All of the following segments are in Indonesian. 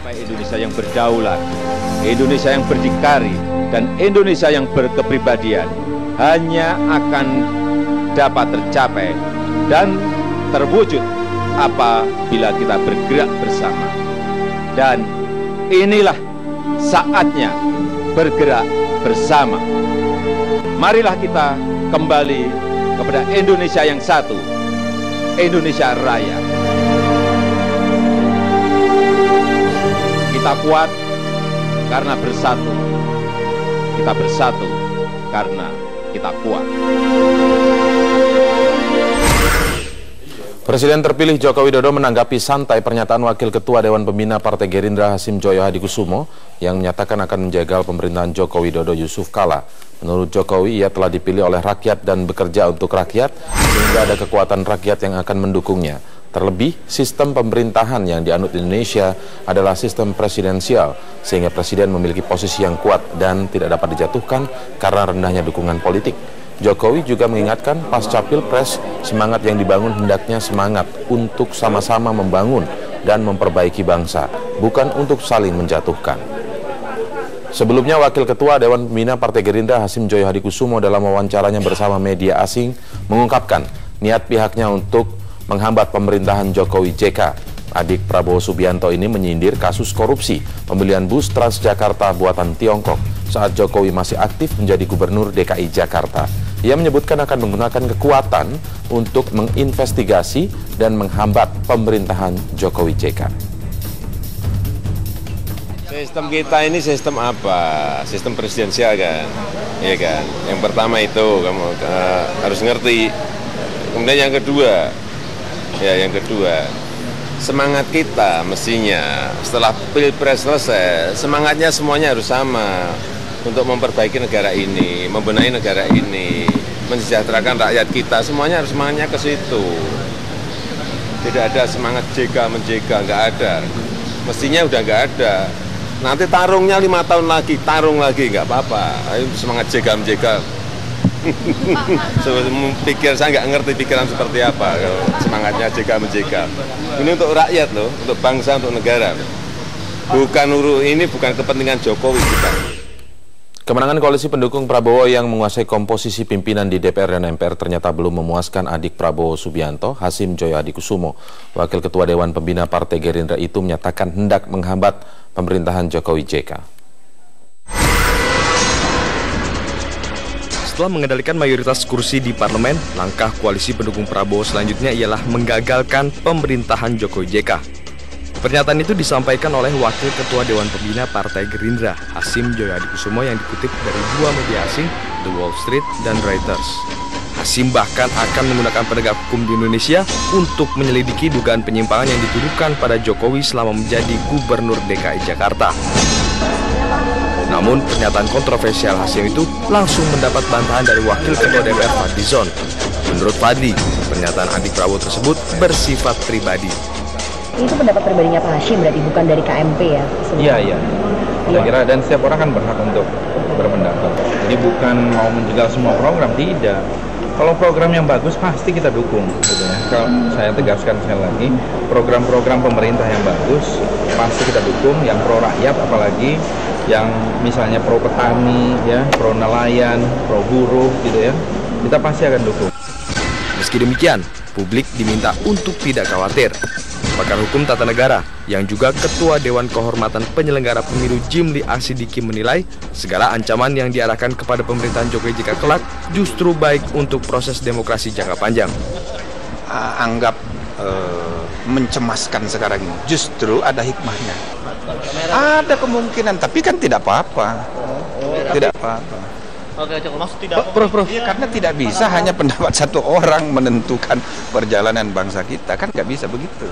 Indonesia yang berdaulat, Indonesia yang berdikari, dan Indonesia yang berkepribadian hanya akan dapat tercapai dan terwujud apabila kita bergerak bersama. Dan inilah saatnya bergerak bersama. Marilah kita kembali kepada Indonesia yang satu, Indonesia Raya. Kita kuat karena bersatu. Kita bersatu karena kita kuat. Presiden terpilih Joko Widodo menanggapi santai pernyataan Wakil Ketua Dewan Pembina Partai Gerindra Hasim Joyo Hadikusumo yang menyatakan akan menjegal pemerintahan Joko Widodo Yusuf Kala. Menurut Jokowi, ia telah dipilih oleh rakyat dan bekerja untuk rakyat, sehingga ada kekuatan rakyat yang akan mendukungnya. Terlebih, sistem pemerintahan yang dianut Indonesia adalah sistem presidensial, sehingga presiden memiliki posisi yang kuat dan tidak dapat dijatuhkan karena rendahnya dukungan politik. Jokowi juga mengingatkan pasca Pilpres, semangat yang dibangun hendaknya semangat untuk sama-sama membangun dan memperbaiki bangsa, bukan untuk saling menjatuhkan. Sebelumnya, Wakil Ketua Dewan Pembina Partai Gerindra Hasim Joyo Hadikusumo dalam wawancaranya bersama media asing mengungkapkan niat pihaknya untuk menghambat pemerintahan Jokowi JK. Adik Prabowo Subianto ini menyindir kasus korupsi pembelian bus Transjakarta buatan Tiongkok saat Jokowi masih aktif menjadi Gubernur DKI Jakarta. Ia menyebutkan akan menggunakan kekuatan untuk menginvestigasi dan menghambat pemerintahan Jokowi JK. Sistem kita ini sistem apa? Sistem presidensial kan? Iya kan? Yang pertama itu kamu harus ngerti. Kemudian yang kedua, semangat kita mestinya setelah Pilpres selesai, semangatnya semuanya harus sama untuk memperbaiki negara ini, membenahi negara ini, mensejahterakan rakyat kita, semuanya harus semangatnya ke situ. Tidak ada semangat menjega, nggak ada. Mestinya udah nggak ada. Nanti tarungnya 5 tahun lagi, tarung lagi, nggak apa-apa. Ayo semangat menjega. Pikir saya nggak ngerti pikiran seperti apa kalau semangatnya menjega. Ini untuk rakyat loh, untuk bangsa, untuk negara. Bukan kepentingan Jokowi bukan. Kemenangan koalisi pendukung Prabowo yang menguasai komposisi pimpinan di DPR dan MPR ternyata belum memuaskan adik Prabowo Subianto, Hasim Joyo Hadikusumo. Wakil Ketua Dewan Pembina Partai Gerindra itu menyatakan hendak menghambat pemerintahan Jokowi JK. Setelah mengendalikan mayoritas kursi di parlemen, langkah koalisi pendukung Prabowo selanjutnya ialah menggagalkan pemerintahan Jokowi JK. Pernyataan itu disampaikan oleh Wakil Ketua Dewan Pembina Partai Gerindra, Hasim Joyo Hadikusumo, yang dikutip dari 2 media asing, The Wall Street dan Reuters. Hasim bahkan akan menggunakan penegak hukum di Indonesia untuk menyelidiki dugaan penyimpangan yang dituduhkan pada Jokowi selama menjadi Gubernur DKI Jakarta. Namun, pernyataan kontroversial Hasim itu langsung mendapat bantahan dari Wakil Ketua DPR Fadly Zon. Menurut Fadly, pernyataan adik Prabowo tersebut bersifat pribadi. Itu pendapat pribadinya Pak Hasim, berarti bukan dari KMP ya? Iya. Saya kira, dan setiap orang kan berhak untuk berpendapat. Jadi bukan mau menjegal semua program, tidak. Kalau program yang bagus pasti kita dukung, gitu ya. Kalau saya tegaskan sekali lagi, program-program pemerintah yang bagus pasti kita dukung, yang pro rakyat apalagi, yang misalnya pro petani, ya, pro nelayan, pro buruh, gitu ya. Kita pasti akan dukung. Meski demikian, publik diminta untuk tidak khawatir. Pakar hukum tata negara yang juga Ketua Dewan Kehormatan Penyelenggara Pemilu Jimli Asidiki menilai segala ancaman yang diarahkan kepada pemerintahan Jokowi JK kelak justru baik untuk proses demokrasi jangka panjang. Anggap mencemaskan sekarang ini, justru ada hikmahnya. Ada kemungkinan, tapi kan tidak apa-apa. Tidak apa-apa. Karena tidak bisa hanya pendapat satu orang menentukan perjalanan bangsa kita, kan nggak bisa begitu.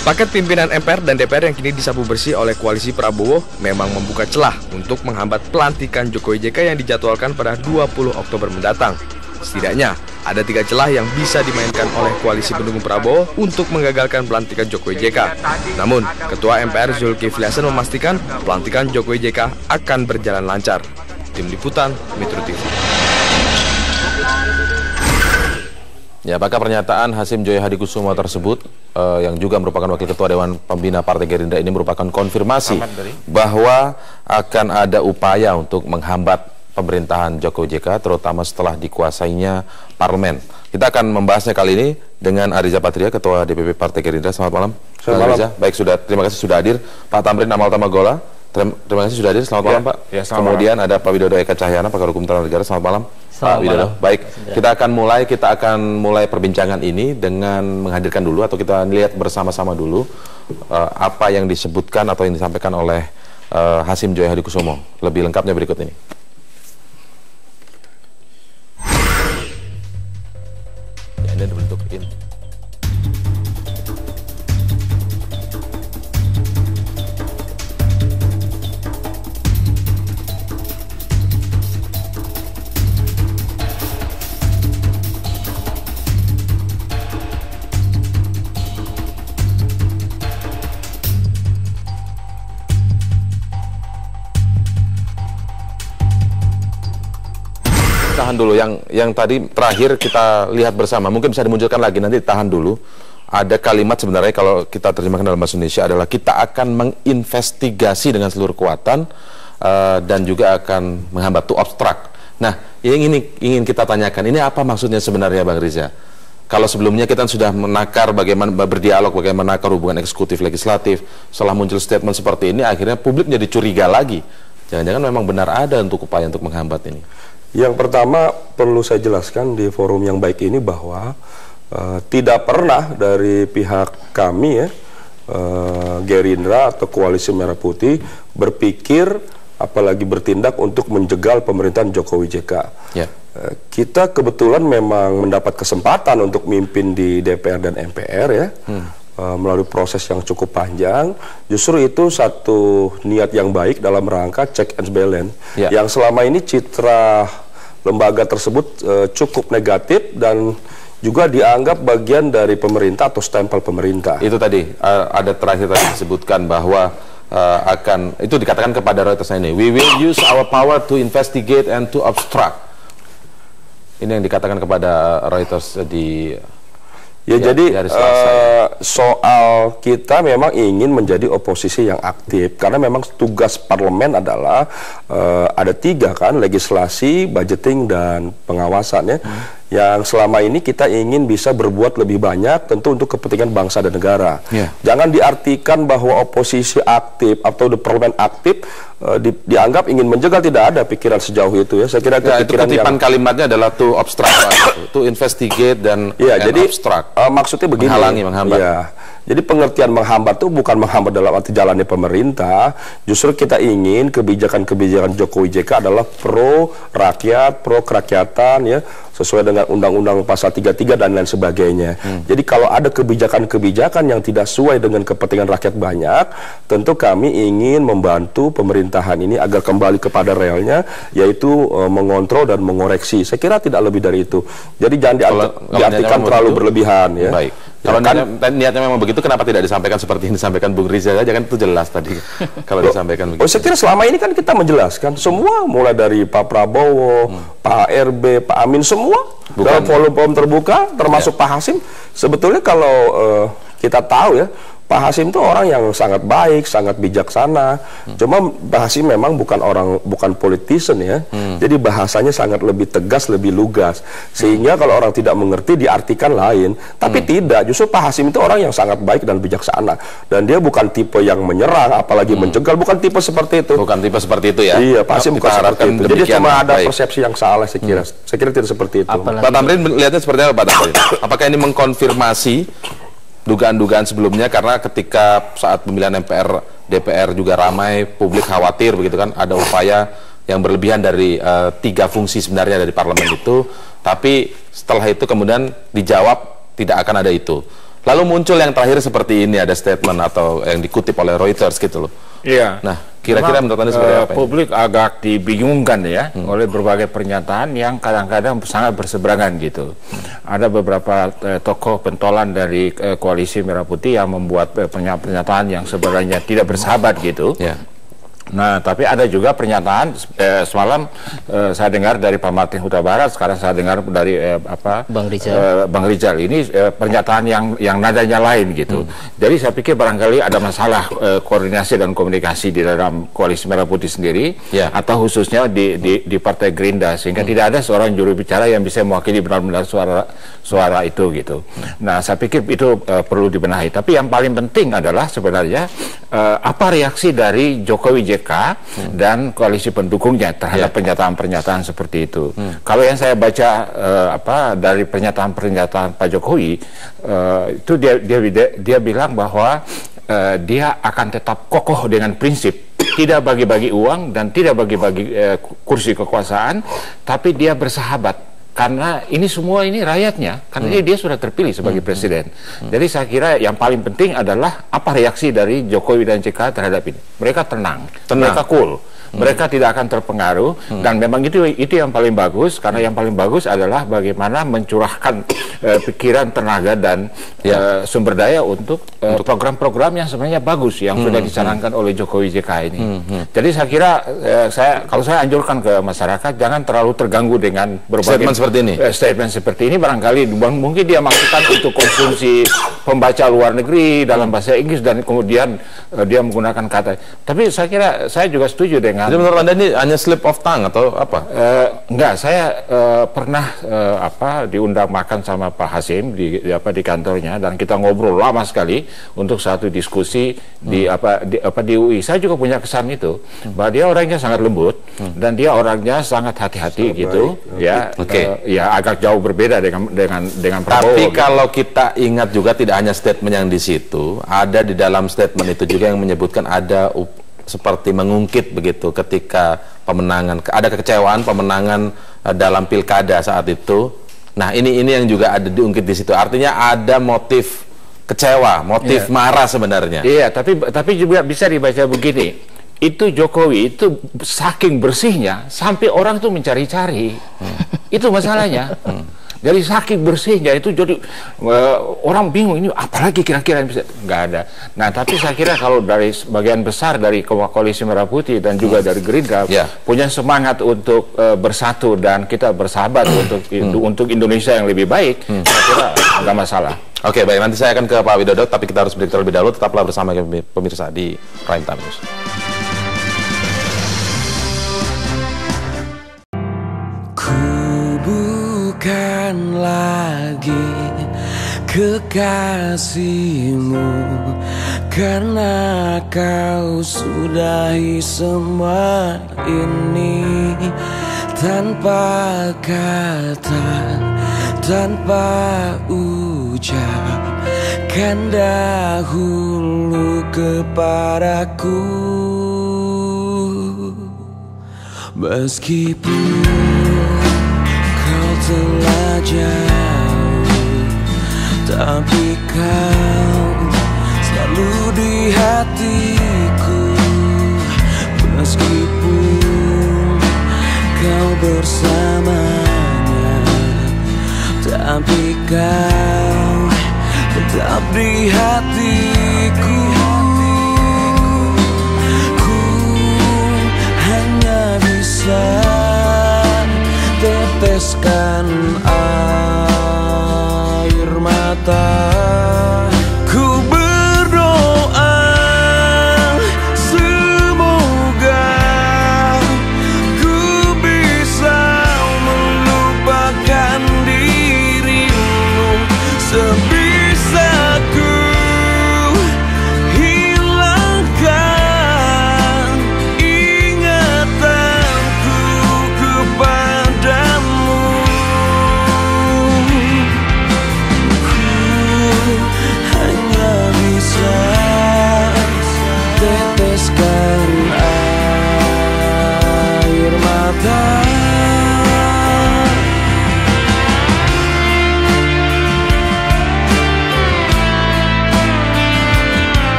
Paket pimpinan MPR dan DPR yang kini disapu bersih oleh koalisi Prabowo memang membuka celah untuk menghambat pelantikan Jokowi JK yang dijadwalkan pada 20 Oktober mendatang. Setidaknya ada 3 celah yang bisa dimainkan oleh koalisi pendukung Prabowo untuk menggagalkan pelantikan Jokowi JK. Namun, Ketua MPR Zulkifli Hasan memastikan pelantikan Jokowi JK akan berjalan lancar. Tim Liputan, Metro TV. Ya, apakah pernyataan Hasim Joyo Hadikusumo tersebut yang juga merupakan Wakil Ketua Dewan Pembina Partai Gerindra ini merupakan konfirmasi bahwa akan ada upaya untuk menghambat pemerintahan Jokowi JK, terutama setelah dikuasainya parlemen. Kita akan membahasnya kali ini dengan Ariza Patria, Ketua DPP Partai Gerindra. Selamat malam. Selamat malam. Ariza. Baik, terima kasih sudah hadir. Pak Tamrin Amal Tamagola, terima kasih sudah hadir. Selamat malam, Pak. Ya, kemudian ada Pak Widodo Eka Cahyana, Pakar Hukum Tata Negara. Selamat malam. Pak Widodo. Baik, kita akan mulai perbincangan ini dengan menghadirkan dulu atau kita lihat bersama-sama dulu apa yang disebutkan atau yang disampaikan oleh Hasim Joyo Hadikusumo. Lebih lengkapnya berikut ini. Ya, ini bentuk ini. Tahan dulu, yang tadi terakhir kita lihat bersama, mungkin bisa dimunculkan lagi, nanti tahan dulu. Ada kalimat sebenarnya kalau kita terjemahkan dalam bahasa Indonesia adalah kita akan menginvestigasi dengan seluruh kekuatan dan juga akan menghambat, to obstruct. Nah, yang ini ingin kita tanyakan, ini apa maksudnya sebenarnya Bang Riza? Kalau sebelumnya kita sudah menakar bagaimana berdialog, bagaimana menakar hubungan eksekutif legislatif, setelah muncul statement seperti ini, akhirnya publik jadi curiga lagi. Jangan-jangan memang benar ada untuk upaya untuk menghambat ini. Yang pertama perlu saya jelaskan di forum yang baik ini bahwa tidak pernah dari pihak kami ya, Gerindra atau Koalisi Merah Putih berpikir apalagi bertindak untuk menjegal pemerintahan Jokowi JK. Ya. Kita kebetulan memang mendapat kesempatan untuk mimpin di DPR dan MPR ya. Melalui proses yang cukup panjang, justru itu satu niat yang baik dalam rangka check and balance. Ya. Yang selama ini citra lembaga tersebut cukup negatif dan juga dianggap bagian dari pemerintah atau stempel pemerintah. Itu tadi ada terakhir tadi disebutkan bahwa akan itu dikatakan kepada Reuters ini, we will use our power to investigate and to obstruct. Ini yang dikatakan kepada Reuters di jadi soal kita memang ingin menjadi oposisi yang aktif karena memang tugas parlemen adalah ada 3 kan, legislasi, budgeting dan pengawasan ya. Yang selama ini kita ingin bisa berbuat lebih banyak tentu untuk kepentingan bangsa dan negara. Jangan diartikan bahwa oposisi aktif atau di parlemen aktif dianggap ingin menjegal, tidak ada pikiran sejauh itu ya. Saya kira itu kutipan kalimatnya adalah to obstruct, to investigate dan jadi obstruct. Maksudnya begini, menghalangi, menghambat. Ya. Jadi pengertian menghambat itu bukan menghambat dalam arti jalannya pemerintah. Justru kita ingin kebijakan-kebijakan Jokowi JK adalah pro rakyat, pro kerakyatan ya, sesuai dengan Undang-Undang Pasal 33 dan lain sebagainya. Jadi kalau ada kebijakan-kebijakan yang tidak sesuai dengan kepentingan rakyat banyak, tentu kami ingin membantu pemerintahan ini agar kembali kepada realnya, yaitu mengontrol dan mengoreksi. Saya kira tidak lebih dari itu. Jadi jangan diartikan terlalu berlebihan ya. Baik. Kalau niatnya memang begitu, kenapa tidak disampaikan seperti ini, disampaikan Bung Riza saja, kan itu jelas tadi kalau disampaikan begitu. Saya kira selama ini kan kita menjelaskan semua, mulai dari Pak Prabowo, Pak RB, Pak Amin, semua dalam forum terbuka, termasuk Pak Hasim. Sebetulnya kalau kita tahu ya, Pak Hasim itu orang yang sangat baik, sangat bijaksana. Cuma Pak Hasim memang bukan politician ya. Jadi bahasanya sangat lebih tegas, lebih lugas. Sehingga kalau orang tidak mengerti diartikan lain. Tapi tidak, justru Pak Hasim itu orang yang sangat baik dan bijaksana. Dan dia bukan tipe yang menyerang, apalagi menjegal. Bukan tipe seperti itu. Bukan tipe seperti itu ya. Iya, Pak Hasim bukan seperti itu. Jadi cuma ada persepsi yang salah, saya kira. Saya kira tidak seperti itu. Pak Tamrin melihatnya seperti apa, Pak Tamrin? Apakah ini mengkonfirmasi dugaan-dugaan sebelumnya, karena ketika saat pemilihan MPR DPR juga ramai, publik khawatir begitu kan, ada upaya yang berlebihan dari 3 fungsi sebenarnya dari parlemen itu, tapi setelah itu kemudian dijawab tidak akan ada itu. Lalu muncul yang terakhir seperti ini, ada statement atau yang dikutip oleh Reuters gitu loh. Iya. Nah, kira-kira menurut Anda seperti apa? Publik agak dibingungkan ya oleh berbagai pernyataan yang kadang-kadang sangat berseberangan gitu. Ada beberapa tokoh pentolan dari Koalisi Merah Putih yang membuat pernyataan yang sebenarnya tidak bersahabat gitu. Nah, tapi ada juga pernyataan semalam saya dengar dari Pak Martin Huta Barat, sekarang saya dengar dari Bang Rizal. Ini pernyataan yang nadanya lain gitu. Jadi saya pikir barangkali ada masalah koordinasi dan komunikasi di dalam Koalisi Merah Putih sendiri, atau khususnya di Partai Gerindra, sehingga tidak ada seorang juru bicara yang bisa mewakili benar-benar suara itu gitu. Nah, saya pikir itu perlu dibenahi. Tapi yang paling penting adalah sebenarnya apa reaksi dari Jokowi JK dan koalisi pendukungnya terhadap pernyataan-pernyataan seperti itu. Kalau yang saya baca dari pernyataan-pernyataan Pak Jokowi, itu dia bilang bahwa dia akan tetap kokoh dengan prinsip tidak bagi-bagi uang dan tidak bagi-bagi kursi kekuasaan, tapi dia bersahabat. Karena ini semua ini rakyatnya, karena dia sudah terpilih sebagai presiden. Jadi saya kira yang paling penting adalah apa reaksi dari Jokowi dan JK terhadap ini. Mereka tenang. Mereka cool. Mereka tidak akan terpengaruh, dan memang itu yang paling bagus, karena yang paling bagus adalah bagaimana mencurahkan pikiran, tenaga, dan sumber daya untuk program-program yang sebenarnya bagus yang sudah dicanangkan oleh Jokowi JK ini. Jadi saya kira kalau saya anjurkan ke masyarakat jangan terlalu terganggu dengan berbagai statement seperti ini. Barangkali mungkin dia maksudkan untuk konsumsi pembaca luar negeri dalam bahasa Inggris, dan kemudian dia menggunakan kata. Tapi saya kira saya juga setuju dengan. Jadi menurut Anda ini hanya slip of tongue atau apa? Enggak, saya pernah diundang makan sama Pak Hasim di kantornya, dan kita ngobrol lama sekali untuk satu diskusi di UI. Saya juga punya kesan itu bahwa dia orangnya sangat lembut dan dia orangnya sangat hati-hati gitu, ya agak jauh berbeda dengan Prabowo. Tapi kalau kita ingat juga tidak hanya statement yang di situ, ada di dalam statement itu juga yang menyebutkan ada seperti mengungkit begitu ketika pemenangan, ada kekecewaan pemenangan dalam pilkada saat itu. Nah, ini yang juga ada diungkit di situ. Artinya ada motif kecewa, motif marah sebenarnya. Iya, tapi juga bisa dibaca begini. Itu Jokowi itu saking bersihnya sampai orang tuh mencari-cari. Itu masalahnya. Jadi saking bersihnya itu jadi orang bingung, ini apalagi kira-kira yang bisa, nggak ada. Nah, tapi saya kira kalau dari sebagian besar dari Koalisi Merah Putih dan juga dari Gerindra punya semangat untuk bersatu dan kita bersahabat untuk Indonesia yang lebih baik, saya kira nggak masalah. Oke, baik, nanti saya akan ke Pak Widodo, tapi kita harus break terlebih dahulu. Tetaplah bersama pemirsa di Prime Time News. Bukan lagi kekasihmu, karena kau sudahi semua ini tanpa kata, tanpa ucap, kan dahulu kepadaku. Meskipun telah jauh, tapi kau selalu di hatiku. Meskipun kau bersamanya, tapi kau tetap di hatiku.